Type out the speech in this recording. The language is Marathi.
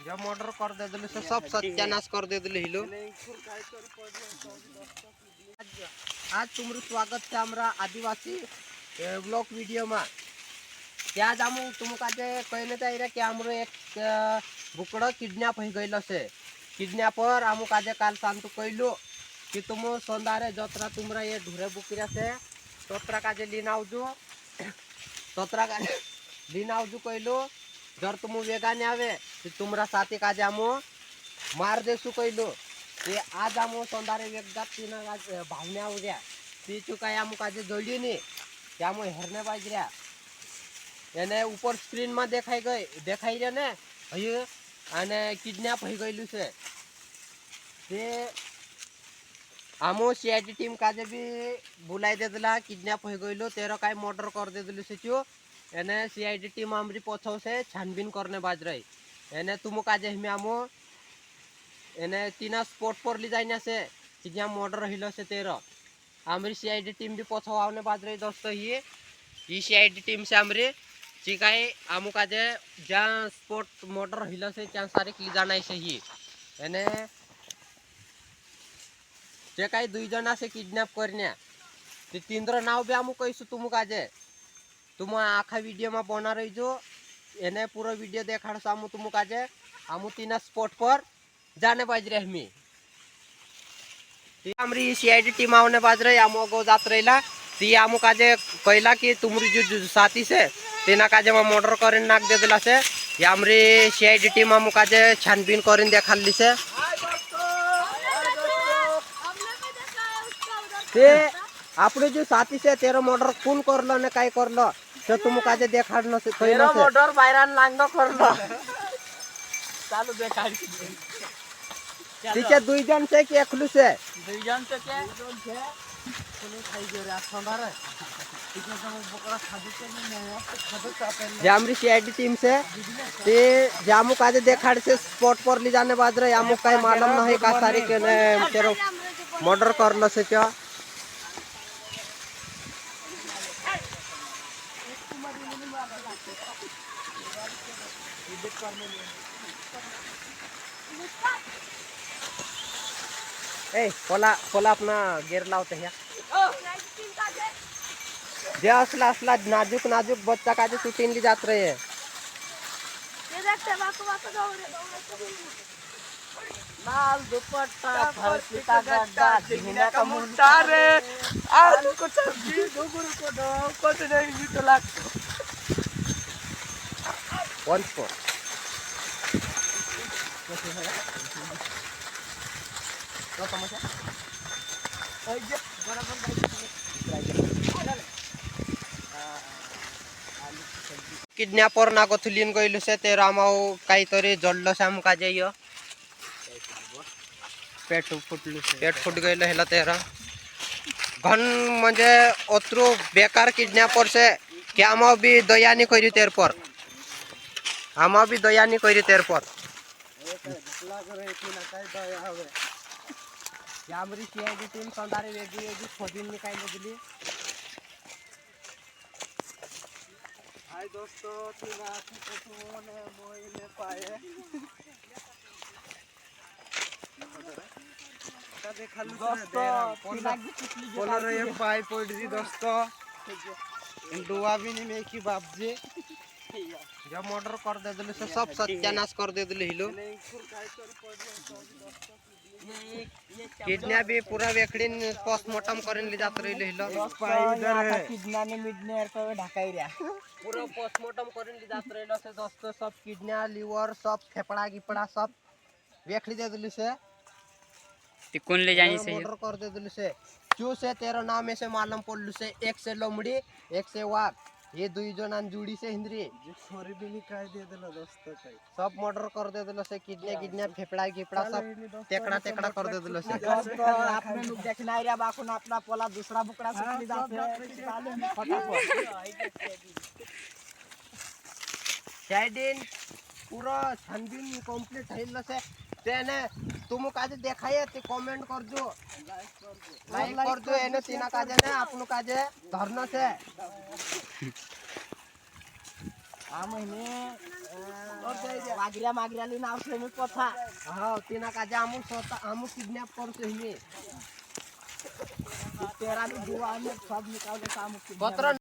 जब मर्डर कर दे दिले से सब सत्यानाश कर दे दिले हिलो। आज तुमरू स्वागत है हमरा आदिवासी ब्लॉग वीडियो में। क्या जामू तुम काजे कहने चाहिए कि हमरो एक बुकड़ा किडनैप हो गइल से। किडनैपर हमू काजे काल शांतु कहलु कि तुम संदारे जतरा तुमरा ये ढुरे बुकरा से तोतरा काजे लिनाउजु तोतरा काजे लिनाउजु कहलु। जर तुम वेगाने आवे तो तुमरा साथी काजे हमू मार देसु कहलु। ये आज हमू संदारे वेगदात तीना भावने आउ गया तीचु काय हमू काजे जोड़ी नहीं क्या हमू हेरने बाज रहा एने ऊपर स्क्रीन में देखाई रहे ने अये आने किडनैप हो गइलु से ते हमू सीआईडी टीम काजे भी बुलाई दे दिला किडनैप हो गइलु तेरा काय मर्डर कर दे दिलु से चु एने सीआईडी टीम हमरी पछौ से छानबीन करने बाज रही एने तुम काजे हमें हमू एने तीना स्पॉट पर ली जाइना से किडनैप मर्डर हिलो से तेरा हमरी सीआईडी टीम भी पछौ आवने बाज रही दोस्तों। ये सीआईडी टीम से हमरी चिकाई आमु काजे जहाँ स्पॉट मर्डर हिलो से त्या सारे ली जाना से ही एने चिकाई दुई जना से किडनैप करने ते तीनरा नाव भी आमु कहिसु तुम काजे तुम आखा वीडियो में बना रही जो एने पूरा वीडियो देखाड़ सामु तुम काजे आमु तीना स्पॉट पर जाने बाज रहे हमी हमरी सीआईडी टीम आवने बाज रही आमु गो जात रहीला ती आमु काजे कहला कि तुमरी जो साथी से तेना काजे में मर्डर करिन नाक दे दिला से या हमरी सीआईडी टीम आमु काजे छानबीन करिन देखाली से ते आपने जो साथी से तेरा मर्डर कौन करलो ने काय करलो तो तुम काजे देखाड़नो से तेरा मर्डर बायरान लांगनो करलो चालू देखाड़ तीचे दुई जन से कि एकलू से दुई जन से के दुई जन से कोने खाई गयो रे संधारे इतना तो बकरा खादे से नहीं खादे चापे जामरी सीआईडी टीम से ते जामु काजे देखाड़ से स्पॉट पर ले जाने बाद रे आमु काय मालूम नहीं का सारी के तेरो मर्डर करलो से क्या ए कोला कोला अपना गेर लावते हैं जे असला असला नाजुक नाजुक बच्चा काजे शूटिंग ली जात रहे हैं लाल दुपट्टा फरसी का गड्ढा झीना का मुंडा रे आलू को सब्जी डोगरू को दो कुछ नहीं भी तो लाग वन फोर तो समझा किडनैपर ना गथुलीन गइलु से ते रामाऊ काहीतरी जल्लो साम काजे यो पेट फुट गइल हेला तेरा घन म्हणजे अत्रो बेकार किडनैपर से क्या हम भी दया नहीं करी तेर पर हम भी दया नहीं करी तेर पर यामरी सीआईडी टीम संदारे वेगी वेगी खोदिन निकाल दिली। हाय दोस्तों तीना फोटो ने मोइले पाए का देखालु दोस्तों बोलो रे पाई पड़ी दोस्तों डुआ भी नहीं मेकी बाप जी जब मर्डर कर दे दिले से सब सत्यानाश कर दे दिले हिलो किडनैप भी पूरा वेखड़ीन पोस्टमार्टम करन ले जात रही हिलो किडनैप ने मिडनर पे ढकाई रे पूरा पोस्टमार्टम करन ले जात रही से दोस्तों सब किडनैप लीवर सब फेफड़ा गिपड़ा सब वेखड़ी दे दिले से कौन ले जानी से मर्डर कर दे दिले से क्यों से तेरा नाम ऐसे मालूम पड़लु से एक से लोमड़ी एक से वाघ ये दुई जन जुड़ी से हिंद्री छोरी भी निकाल दे दिला दोस्तों सब मर्डर कर दे दिला से किडनैप फेफड़ा गिपड़ा सब टेकड़ा टेकड़ा कर दे दिला से आपने लोग देखना रे बाकुन अपना पोला दूसरा बुकड़ा से ले जाते फटाफट साइडिन पूरा छानबीन कंप्लीट हैला से तेने तुम काजे देखाए ते कमेंट कर दो लाइक कर दो एने तीना काजे ने आपनु काजे धरना से आ महीने वागऱ्या मागऱ्याली नाव ठेवून पथा हो तिना काजे आमू स्वतः आमू किडनॅप करतो हिने तेरा दुआ में सब निकाल के काम पत्र